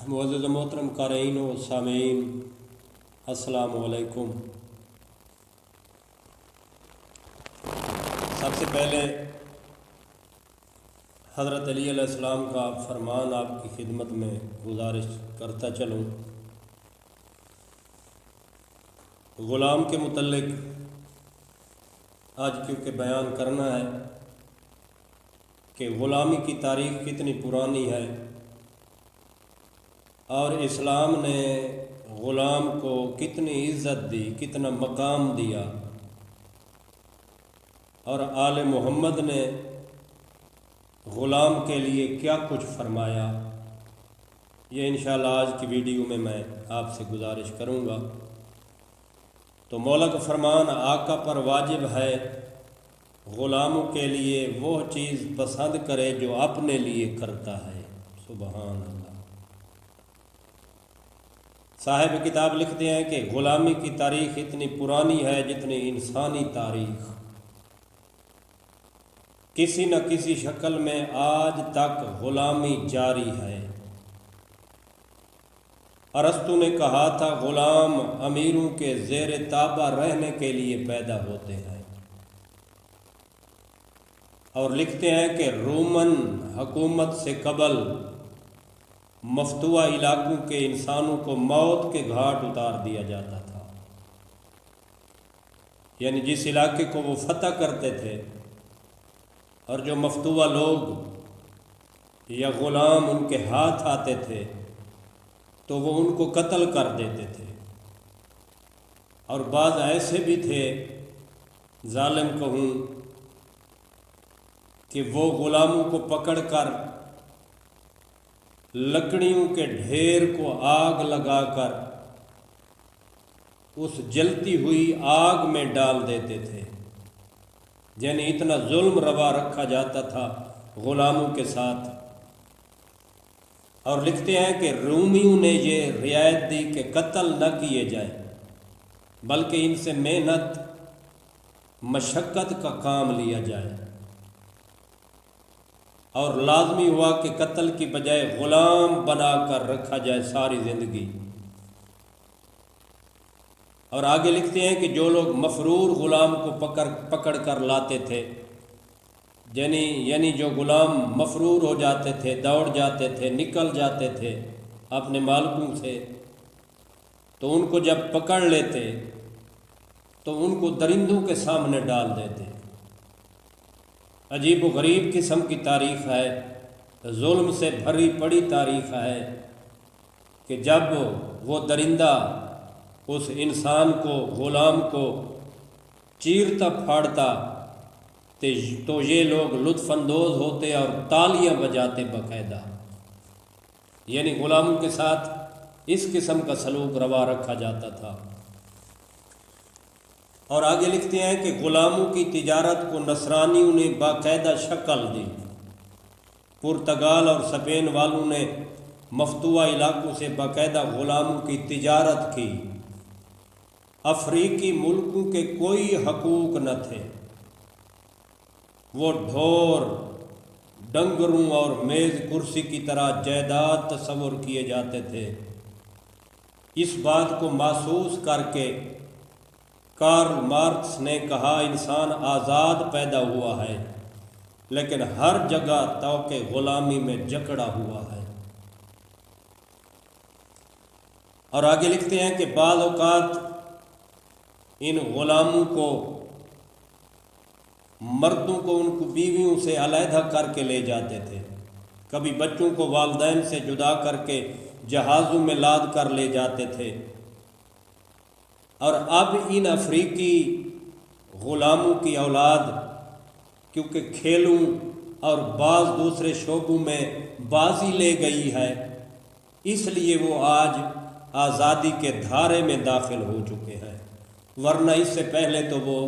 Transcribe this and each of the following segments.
معزز محترم قارئین و سامعین، السلام علیکم۔ سب سے پہلے حضرت علی علیہ السلام کا فرمان آپ کی خدمت میں گزارش کرتا چلوں۔ غلام کے متعلق آج کیونکہ بیان کرنا ہے کہ غلامی کی تاریخ کتنی پرانی ہے اور اسلام نے غلام کو کتنی عزت دی، کتنا مقام دیا، اور آل محمد نے غلام کے لیے کیا کچھ فرمایا، یہ انشاءاللہ آج کی ویڈیو میں آپ سے گزارش کروں گا۔ تو مولا کا فرمان آقا پر واجب ہے غلاموں کے لیے وہ چیز پسند کرے جو اپنے لیے کرتا ہے۔ سبحان اللہ۔ صاحب کتاب لکھتے ہیں کہ غلامی کی تاریخ اتنی پرانی ہے جتنی انسانی تاریخ، کسی نہ کسی شکل میں آج تک غلامی جاری ہے۔ ارسطو نے کہا تھا غلام امیروں کے زیر تابع رہنے کے لیے پیدا ہوتے ہیں، اور لکھتے ہیں کہ رومن حکومت سے قبل مفتوح علاقوں کے انسانوں کو موت کے گھاٹ اتار دیا جاتا تھا، یعنی جس علاقے کو وہ فتح کرتے تھے اور جو مفتوح لوگ یا غلام ان کے ہاتھ آتے تھے تو وہ ان کو قتل کر دیتے تھے، اور بعض ایسے بھی تھے ظالم کہوں کہ وہ غلاموں کو پکڑ کر لکڑیوں کے ڈھیر کو آگ لگا کر اس جلتی ہوئی آگ میں ڈال دیتے تھے، یعنی اتنا ظلم روا رکھا جاتا تھا غلاموں کے ساتھ۔ اور لکھتے ہیں کہ رومیوں نے یہ رعایت دی کہ قتل نہ کیے جائیں بلکہ ان سے محنت مشقت کا کام لیا جائے، اور لازمی ہوا کہ قتل کی بجائے غلام بنا کر رکھا جائے ساری زندگی۔ اور آگے لکھتے ہیں کہ جو لوگ مفرور غلام کو پکڑ کر لاتے تھے، یعنی جو غلام مفرور ہو جاتے تھے، دوڑ جاتے تھے، نکل جاتے تھے اپنے مالکوں سے، تو ان کو جب پکڑ لیتے تو ان کو درندوں کے سامنے ڈال دیتے۔ عجیب و غریب قسم کی تاریخ ہے، ظلم سے بھری پڑی تاریخ ہے کہ جب وہ درندہ اس انسان کو، غلام کو چیرتا پھاڑتا تو یہ لوگ لطف اندوز ہوتے اور تالیاں بجاتے باقاعدہ، یعنی غلاموں کے ساتھ اس قسم کا سلوک روا رکھا جاتا تھا۔ اور آگے لکھتے ہیں کہ غلاموں کی تجارت کو نصرانیوں نے باقاعدہ شکل دی۔ پرتگال اور اسپین والوں نے مفتوح علاقوں سے باقاعدہ غلاموں کی تجارت کی۔ افریقی ملکوں کے کوئی حقوق نہ تھے، وہ ڈھور، ڈنگروں اور میز کرسی کی طرح جائیداد تصور کیے جاتے تھے۔ اس بات کو محسوس کر کے کارل مارکس نے کہا انسان آزاد پیدا ہوا ہے لیکن ہر جگہ طوق غلامی میں جکڑا ہوا ہے۔ اور آگے لکھتے ہیں کہ بعض اوقات ان غلاموں کو، مردوں کو ان کو بیویوں سے علیحدہ کر کے لے جاتے تھے، کبھی بچوں کو والدین سے جدا کر کے جہازوں میں لاد کر لے جاتے تھے۔ اور اب ان افریقی غلاموں کی اولاد کیونکہ کھیلوں اور بعض دوسرے شعبوں میں بازی لے گئی ہے، اس لیے وہ آج آزادی کے دھارے میں داخل ہو چکے ہیں، ورنہ اس سے پہلے تو وہ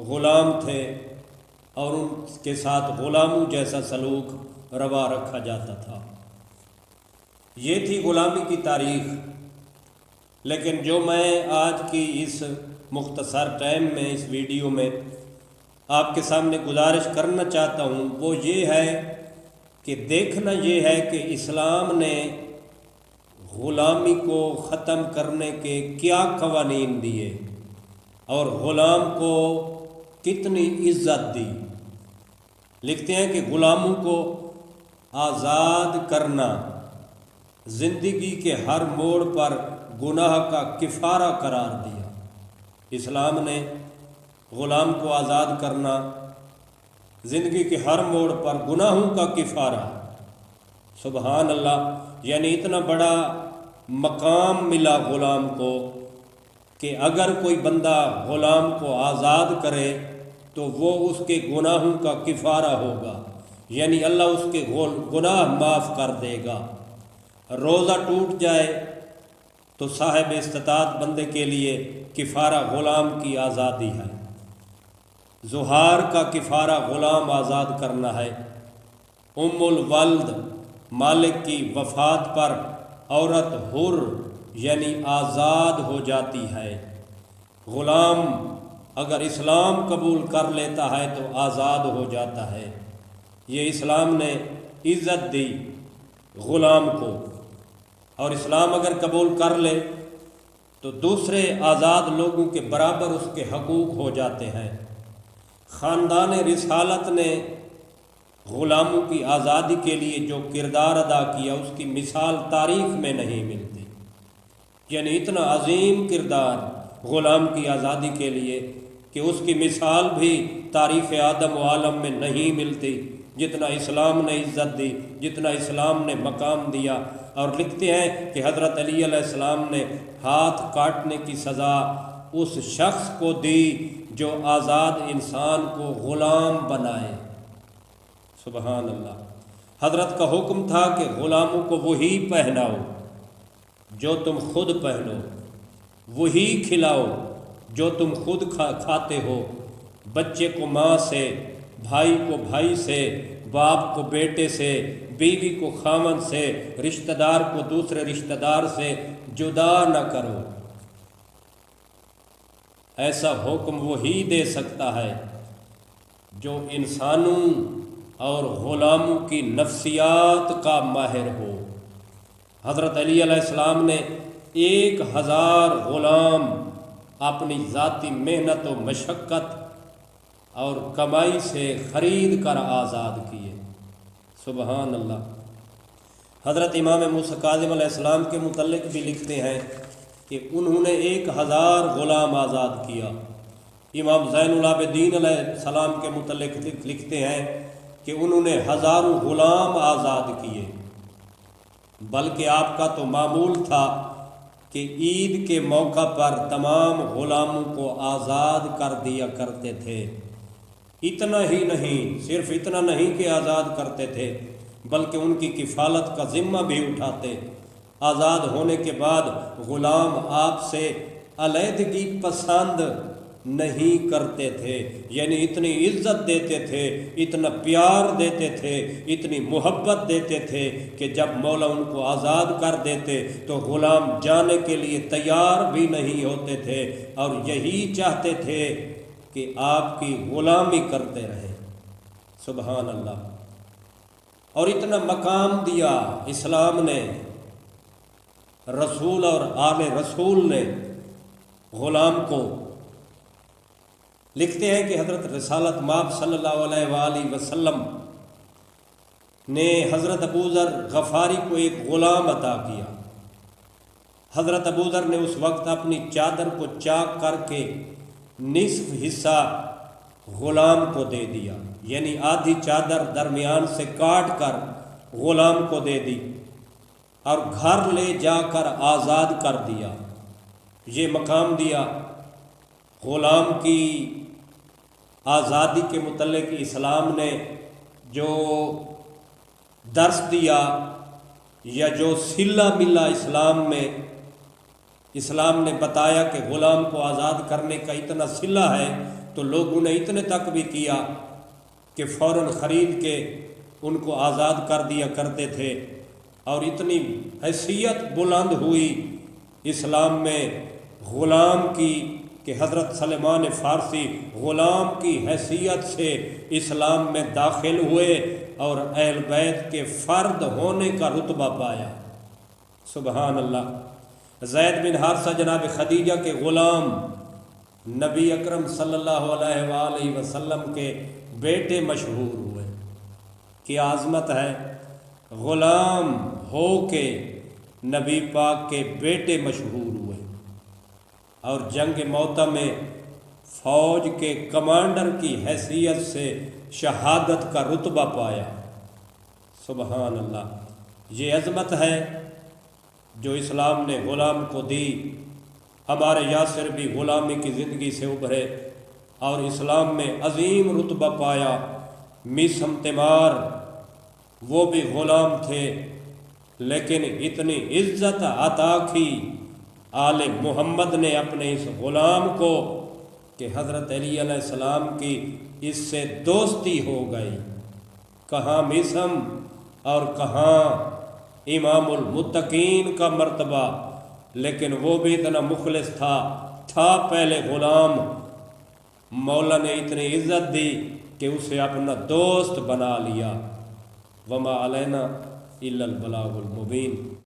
غلام تھے اور ان کے ساتھ غلاموں جیسا سلوک روا رکھا جاتا تھا۔ یہ تھی غلامی کی تاریخ۔ لیکن جو میں آج کی اس مختصر ٹائم میں، اس ویڈیو میں آپ کے سامنے گزارش کرنا چاہتا ہوں وہ یہ ہے کہ دیکھنا یہ ہے کہ اسلام نے غلامی کو ختم کرنے کے کیا قوانین دیے اور غلام کو کتنی عزت دی۔ لکھتے ہیں کہ غلاموں کو آزاد کرنا زندگی کے ہر موڑ پر گناہ کا کفارہ قرار دیا۔ اسلام نے غلام کو آزاد کرنا زندگی کے ہر موڑ پر گناہوں کا کفارہ۔ سبحان اللہ، یعنی اتنا بڑا مقام ملا غلام کو کہ اگر کوئی بندہ غلام کو آزاد کرے تو وہ اس کے گناہوں کا کفارہ ہوگا، یعنی اللہ اس کے گناہ معاف کر دے گا۔ روزہ ٹوٹ جائے تو صاحب استطاعت بندے کے لیے کفارہ غلام کی آزادی ہے۔ زہار کا کفارہ غلام آزاد کرنا ہے۔ ام الولد مالک کی وفات پر عورت حر یعنی آزاد ہو جاتی ہے۔ غلام اگر اسلام قبول کر لیتا ہے تو آزاد ہو جاتا ہے۔ یہ اسلام نے عزت دی غلام کو، اور اسلام اگر قبول کر لے تو دوسرے آزاد لوگوں کے برابر اس کے حقوق ہو جاتے ہیں۔ خاندان رسالت نے غلاموں کی آزادی کے لیے جو کردار ادا کیا اس کی مثال تاریخ میں نہیں ملتی، یعنی اتنا عظیم کردار غلام کی آزادی کے لیے کہ اس کی مثال بھی تاریخ آدم و عالم میں نہیں ملتی، جتنا اسلام نے عزت دی، جتنا اسلام نے مقام دیا۔ اور لکھتے ہیں کہ حضرت علی علیہ السلام نے ہاتھ کاٹنے کی سزا اس شخص کو دی جو آزاد انسان کو غلام بنائے۔ سبحان اللہ۔ حضرت کا حکم تھا کہ غلاموں کو وہی پہناؤ جو تم خود پہنو، وہی کھلاؤ جو تم خود کھاتے ہو، بچے کو ماں سے، بھائی کو بھائی سے، باپ کو بیٹے سے، بیوی کو خامن سے، رشتہ دار کو دوسرے رشتہ دار سے جدا نہ کرو۔ ایسا حکم وہی دے سکتا ہے جو انسانوں اور غلاموں کی نفسیات کا ماہر ہو۔ حضرت علی علیہ السلام نے 1000 غلام اپنی ذاتی محنت و مشقت اور کمائی سے خرید کر آزاد کیے۔ سبحان اللہ۔ حضرت امام موسیٰ کاظم علیہ السلام کے متعلق بھی لکھتے ہیں کہ انہوں نے 1000 غلام آزاد کیا۔ امام زین العابدین علیہ السلام کے متعلق لکھتے ہیں کہ انہوں نے ہزاروں غلام آزاد کیے، بلکہ آپ کا تو معمول تھا کہ عید کے موقع پر تمام غلاموں کو آزاد کر دیا کرتے تھے۔ اتنا ہی نہیں، صرف اتنا نہیں کہ آزاد کرتے تھے بلکہ ان کی کفالت کا ذمہ بھی اٹھاتے۔ آزاد ہونے کے بعد غلام آپ سے علیحدگی پسند نہیں کرتے تھے، یعنی اتنی عزت دیتے تھے، اتنا پیار دیتے تھے، اتنی محبت دیتے تھے کہ جب مولا ان کو آزاد کر دیتے تو غلام جانے کے لیے تیار بھی نہیں ہوتے تھے، اور یہی چاہتے تھے کہ آپ کی غلامی کرتے رہیں۔ سبحان اللہ۔ اور اتنا مقام دیا اسلام نے، رسول اور آل رسول نے غلام کو۔ لکھتے ہیں کہ حضرت رسالت مآب صلی اللہ علیہ وآلہ وسلم نے حضرت ابو ذر غفاری کو ایک غلام عطا کیا۔ حضرت ابو ذر نے اس وقت اپنی چادر کو چاک کر کے نصف حصہ غلام کو دے دیا، یعنی آدھی چادر درمیان سے کاٹ کر غلام کو دے دی اور گھر لے جا کر آزاد کر دیا۔ یہ مقام دیا۔ غلام کی آزادی کے متعلق اسلام نے جو درس دیا یا جو صلہ ملا اسلام میں، اسلام نے بتایا کہ غلام کو آزاد کرنے کا اتنا صلہ ہے، تو لوگوں نے اتنے تک بھی کیا کہ فوراً خرید کے ان کو آزاد کر دیا کرتے تھے، اور اتنی حیثیت بلند ہوئی اسلام میں غلام کی کہ حضرت سلمان فارسی غلام کی حیثیت سے اسلام میں داخل ہوئے اور اہل بیت کے فرد ہونے کا رتبہ پایا۔ سبحان اللہ۔ زید بن حارثہ جناب خدیجہ کے غلام نبی اکرم صلی اللہ علیہ وآلہ وسلم کے بیٹے مشہور ہوئے۔ کیا عظمت ہے، غلام ہو کے نبی پاک کے بیٹے مشہور ہوئے اور جنگ موتہ میں فوج کے کمانڈر کی حیثیت سے شہادت کا رتبہ پایا۔ سبحان اللہ۔ یہ عظمت ہے جو اسلام نے غلام کو دی۔ ہمارے یاسر بھی غلامی کی زندگی سے ابھرے اور اسلام میں عظیم رتبہ پایا۔ میثم تیمار وہ بھی غلام تھے، لیکن اتنی عزت عطا کی آل محمد نے اپنے اس غلام کو کہ حضرت علی علیہ السلام کی اس سے دوستی ہو گئی۔ کہاں میثم اور کہاں امام المتقین کا مرتبہ، لیکن وہ بھی اتنا مخلص تھا پہلے غلام، مولا نے اتنی عزت دی کہ اسے اپنا دوست بنا لیا۔ وما علینا الا البلاغ المبین۔